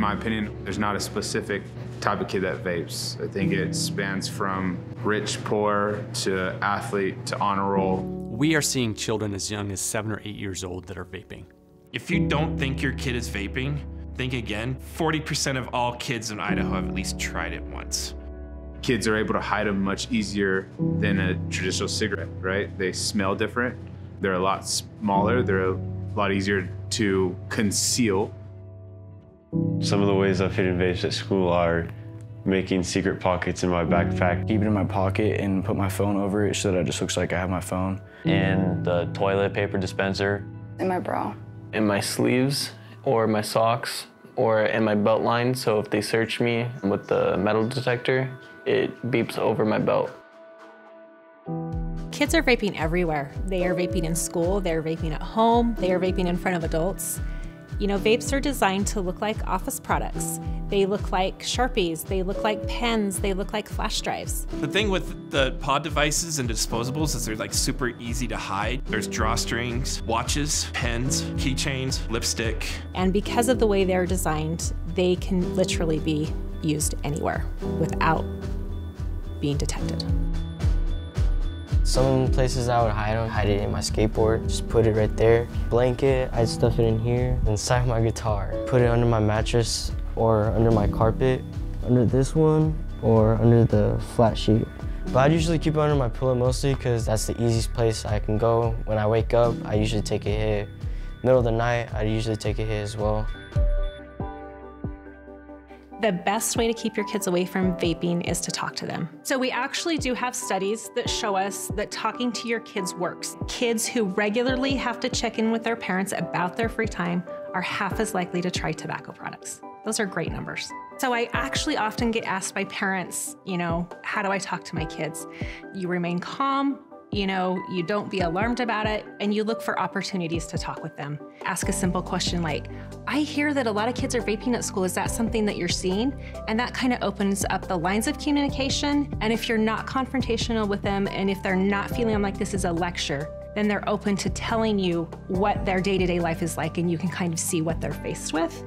my opinion, there's not a specific type of kid that vapes. I think it spans from rich, poor, to athlete, to honor roll. We are seeing children as young as 7 or 8 years old that are vaping. If you don't think your kid is vaping, think again. 40% of all kids in Idaho have at least tried it once. Kids are able to hide them much easier than a traditional cigarette, right? They smell different. They're a lot smaller. They're a lot easier to conceal. Some of the ways I've hidden vapes at school are making secret pockets in my backpack. Keep it in my pocket and put my phone over it so that it just looks like I have my phone. In the toilet paper dispenser. In my bra. In my sleeves, or my socks, or in my belt line, so if they search me with the metal detector, it beeps over my belt. Kids are vaping everywhere. They are vaping in school, they're vaping at home, they are vaping in front of adults. You know, vapes are designed to look like office products. They look like Sharpies, they look like pens, they look like flash drives. The thing with the pod devices and disposables is they're like super easy to hide. There's drawstrings, watches, pens, keychains, lipstick. And because of the way they're designed, they can literally be used anywhere without being detected. Some places I would hide it in my skateboard, just put it right there. Blanket, I'd stuff it in here, inside my guitar. Put it under my mattress or under my carpet, under this one, or under the flat sheet. But I'd usually keep it under my pillow mostly because that's the easiest place I can go. When I wake up, I usually take a hit. Middle of the night, I usually take a hit as well. The best way to keep your kids away from vaping is to talk to them. So we actually do have studies that show us that talking to your kids works. Kids who regularly have to check in with their parents about their free time are half as likely to try tobacco products. Those are great numbers. So I actually often get asked by parents, you know, how do I talk to my kids? You remain calm, you know, you don't be alarmed about it, and you look for opportunities to talk with them. Ask a simple question like, I hear that a lot of kids are vaping at school. Is that something that you're seeing? And that kind of opens up the lines of communication. And if you're not confrontational with them, and if they're not feeling like this is a lecture, then they're open to telling you what their day-to-day life is like, and you can kind of see what they're faced with.